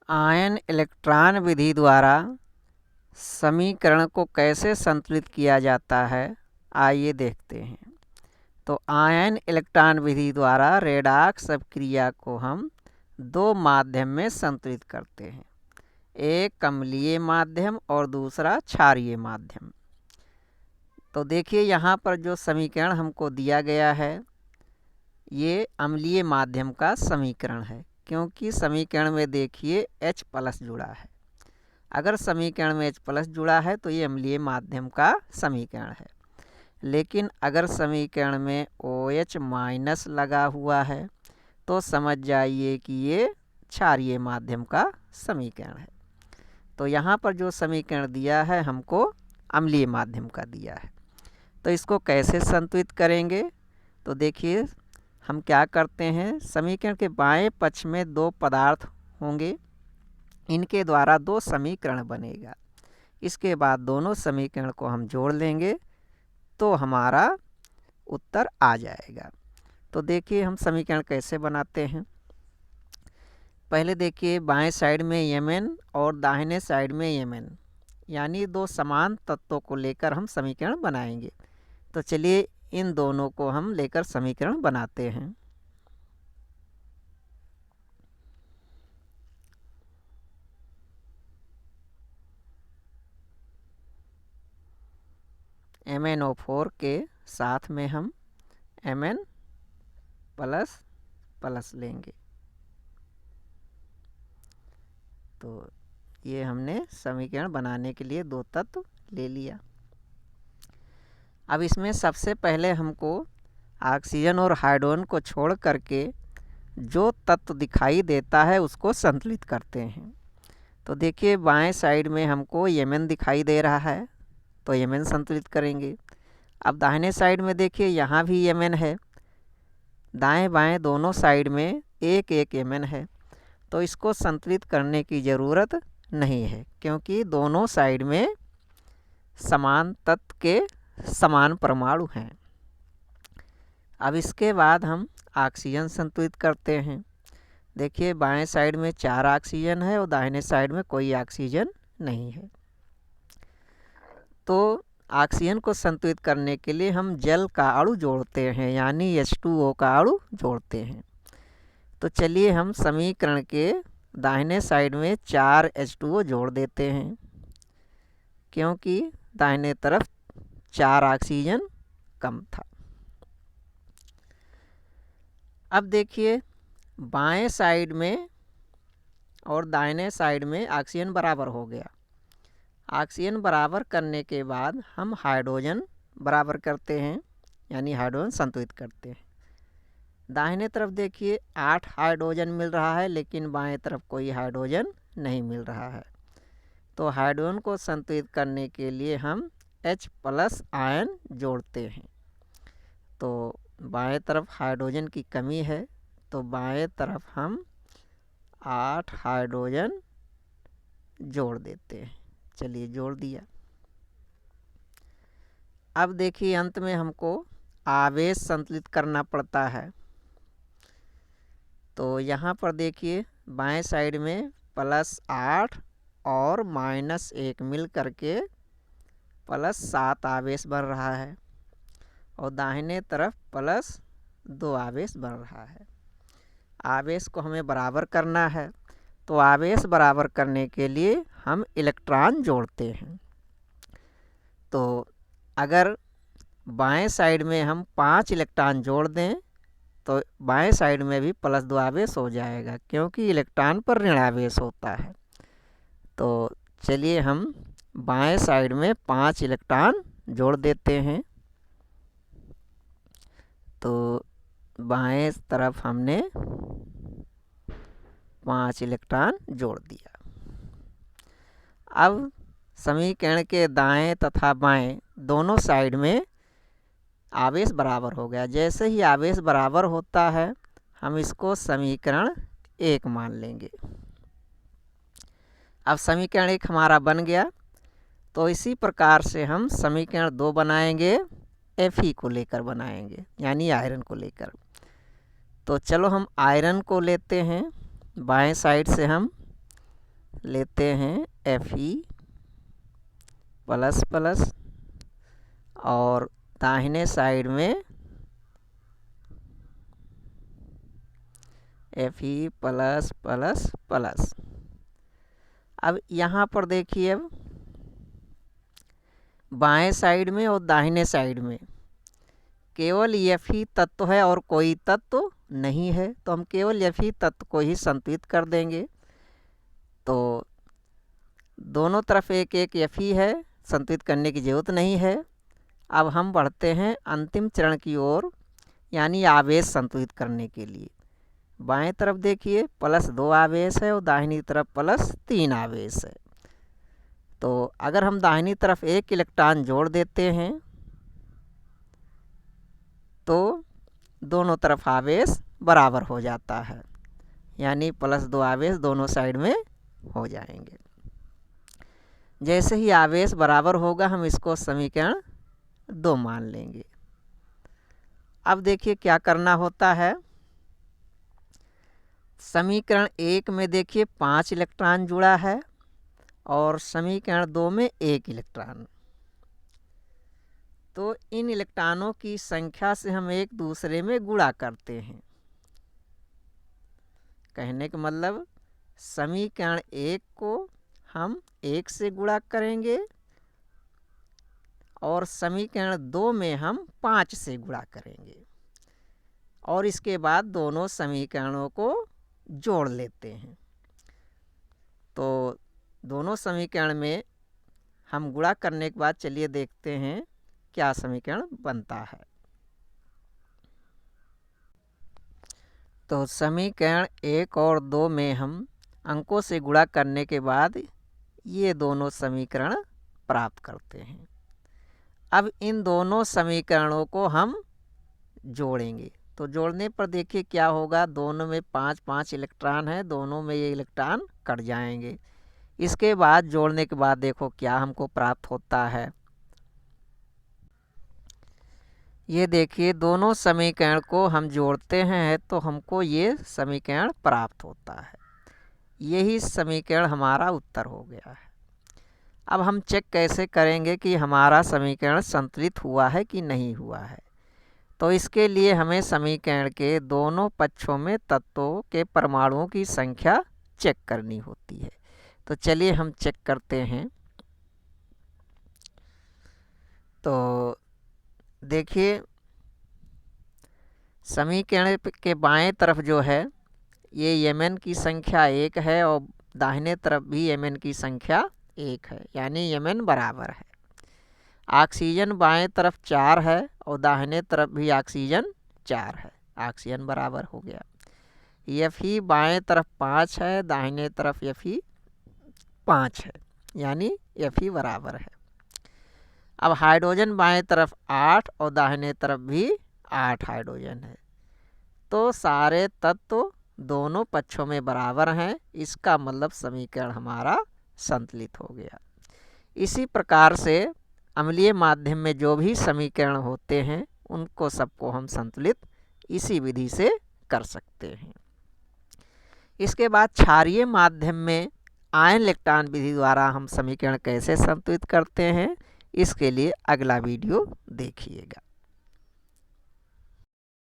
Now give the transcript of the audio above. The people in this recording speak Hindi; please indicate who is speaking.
Speaker 1: आयन इलेक्ट्रॉन विधि द्वारा समीकरण को कैसे संतुलित किया जाता है, आइए देखते हैं। तो आयन इलेक्ट्रॉन विधि द्वारा रेडॉक्स अभिक्रिया को हम दो माध्यम में संतुलित करते हैं, एक अम्लीय माध्यम और दूसरा क्षारीय माध्यम। तो देखिए यहाँ पर जो समीकरण हमको दिया गया है ये अम्लीय माध्यम का समीकरण है, क्योंकि समीकरण में देखिए H+ जुड़ा है। अगर समीकरण में H+ जुड़ा है तो ये अम्लीय माध्यम का समीकरण है। लेकिन अगर समीकरण में OH- लगा हुआ है तो समझ जाइए कि ये क्षारीय माध्यम का समीकरण है। तो यहाँ पर जो समीकरण दिया है हमको अम्लीय माध्यम का दिया है। तो इसको कैसे संतुलित करेंगे, तो देखिए हम क्या करते हैं, समीकरण के बाएं पक्ष में दो पदार्थ होंगे, इनके द्वारा दो समीकरण बनेगा। इसके बाद दोनों समीकरण को हम जोड़ लेंगे तो हमारा उत्तर आ जाएगा। तो देखिए हम समीकरण कैसे बनाते हैं। पहले देखिए बाएं साइड में Mn और दाहिने साइड में Mn, यानी दो समान तत्वों को लेकर हम समीकरण बनाएंगे। तो चलिए इन दोनों को हम लेकर समीकरण बनाते हैं। MnO4 के साथ में हम Mn++ लेंगे। तो ये हमने समीकरण बनाने के लिए दो तत्व ले लिया। अब इसमें सबसे पहले हमको ऑक्सीजन और हाइड्रोजन को छोड़ करके जो तत्व दिखाई देता है उसको संतुलित करते हैं। तो देखिए बाएं साइड में हमको Mn दिखाई दे रहा है तो Mn संतुलित करेंगे। अब दाहिने साइड में देखिए यहाँ भी Mn है, दाएं बाएं दोनों साइड में एक एक Mn है। तो इसको संतुलित करने की ज़रूरत नहीं है, क्योंकि दोनों साइड में समान तत्व के समान परमाणु हैं। अब इसके बाद हम ऑक्सीजन संतुलित करते हैं। देखिए बाएं साइड में 4 ऑक्सीजन है और दाहिने साइड में कोई ऑक्सीजन नहीं है। तो ऑक्सीजन को संतुलित करने के लिए हम जल का अणु जोड़ते हैं, यानी H2O का अणु जोड़ते हैं। तो चलिए हम समीकरण के दाहिने साइड में 4 H2O जोड़ देते हैं, क्योंकि दाहिने तरफ 4 ऑक्सीजन कम था। अब देखिए बाएं साइड में और दाहिने साइड में ऑक्सीजन बराबर हो गया। ऑक्सीजन बराबर करने के बाद हम हाइड्रोजन बराबर करते हैं, यानी हाइड्रोजन संतुलित करते हैं। दाहिने तरफ देखिए 8 हाइड्रोजन मिल रहा है, लेकिन बाएं तरफ कोई हाइड्रोजन नहीं मिल रहा है। तो हाइड्रोजन को संतुलित करने के लिए हम H+ आयन जोड़ते हैं। तो बाएं तरफ हाइड्रोजन की कमी है, तो बाएं तरफ हम 8 हाइड्रोजन जोड़ देते हैं। चलिए जोड़ दिया। अब देखिए अंत में हमको आवेश संतुलित करना पड़ता है। तो यहाँ पर देखिए बाएं साइड में +8 और -1 मिल करके +7 आवेश बन रहा है, और दाहिने तरफ +2 आवेश बन रहा है। आवेश को हमें बराबर करना है, तो आवेश बराबर करने के लिए हम इलेक्ट्रॉन जोड़ते हैं। तो अगर बाएं साइड में हम 5 इलेक्ट्रॉन जोड़ दें तो बाएं साइड में भी +2 आवेश हो जाएगा, क्योंकि इलेक्ट्रॉन पर ऋण आवेश होता है। तो चलिए हम बाएं साइड में 5 इलेक्ट्रॉन जोड़ देते हैं। तो बाएं तरफ हमने 5 इलेक्ट्रॉन जोड़ दिया। अब समीकरण के दाएं तथा बाएं दोनों साइड में आवेश बराबर हो गया। जैसे ही आवेश बराबर होता है हम इसको समीकरण 1 मान लेंगे। अब समीकरण 1 हमारा बन गया। तो इसी प्रकार से हम समीकरण 2 बनाएंगे, Fe को लेकर बनाएंगे, यानी आयरन को लेकर। तो चलो हम आयरन को लेते हैं। बाएं साइड से हम लेते हैं Fe प्लस प्लस और दाहिने साइड में Fe प्लस प्लस प्लस। अब यहाँ पर देखिए, अब बाएं साइड में और दाहिने साइड में केवल Fe तत्व है और कोई तत्व नहीं है, तो हम केवल Fe तत्व को ही संतुलित कर देंगे। तो दोनों तरफ एक एक Fe है, संतुलित करने की ज़रूरत नहीं है। अब हम बढ़ते हैं अंतिम चरण की ओर, यानी आवेश संतुलित करने के लिए। बाएं तरफ देखिए +2 आवेश है और दाहिनी तरफ +3 आवेश है। तो अगर हम दाहिनी तरफ एक इलेक्ट्रॉन जोड़ देते हैं तो दोनों तरफ आवेश बराबर हो जाता है, यानी +2 आवेश दोनों साइड में हो जाएंगे। जैसे ही आवेश बराबर होगा हम इसको समीकरण 2 मान लेंगे। अब देखिए क्या करना होता है। समीकरण 1 में देखिए 5 इलेक्ट्रॉन जुड़ा है और समीकरण 2 में 1 इलेक्ट्रॉन। तो इन इलेक्ट्रॉनों की संख्या से हम एक दूसरे में गुणा करते हैं। कहने का मतलब समीकरण 1 को हम 1 से गुणा करेंगे और समीकरण 2 में हम 5 से गुणा करेंगे और इसके बाद दोनों समीकरणों को जोड़ लेते हैं। तो दोनों समीकरण में हम गुणा करने के बाद चलिए देखते हैं क्या समीकरण बनता है। तो समीकरण 1 और 2 में हम अंकों से गुणा करने के बाद ये दोनों समीकरण प्राप्त करते हैं। अब इन दोनों समीकरणों को हम जोड़ेंगे। तो जोड़ने पर देखिए क्या होगा, दोनों में 5-5 इलेक्ट्रॉन है, दोनों में ये इलेक्ट्रॉन कट जाएंगे। इसके बाद जोड़ने के बाद देखो क्या हमको प्राप्त होता है। ये देखिए दोनों समीकरण को हम जोड़ते हैं तो हमको ये समीकरण प्राप्त होता है। यही समीकरण हमारा उत्तर हो गया है। अब हम चेक कैसे करेंगे कि हमारा समीकरण संतुलित हुआ है कि नहीं हुआ है। तो इसके लिए हमें समीकरण के दोनों पक्षों में तत्वों के परमाणुओं की संख्या चेक करनी होती है। तो चलिए हम चेक करते हैं। तो देखिए समीकरण के बाएं तरफ जो है ये Mn की संख्या 1 है और दाहिने तरफ भी Mn की संख्या 1 है, यानी Mn बराबर है। ऑक्सीजन बाएं तरफ 4 है और दाहिने तरफ भी ऑक्सीजन 4 है, ऑक्सीजन बराबर हो गया। Fe बाएं तरफ 5 है, दाहिने तरफ Fe 5 है, यानी Fe बराबर है। अब हाइड्रोजन बाएं तरफ 8 और दाहिने तरफ भी 8 हाइड्रोजन है। तो सारे तत्व दोनों पक्षों में बराबर हैं, इसका मतलब समीकरण हमारा संतुलित हो गया। इसी प्रकार से अम्लीय माध्यम में जो भी समीकरण होते हैं उनको सबको हम संतुलित इसी विधि से कर सकते हैं। इसके बाद क्षारीय माध्यम में आयन इलेक्ट्रॉन विधि द्वारा हम समीकरण कैसे संतुलित करते हैं, इसके लिए अगला वीडियो देखिएगा।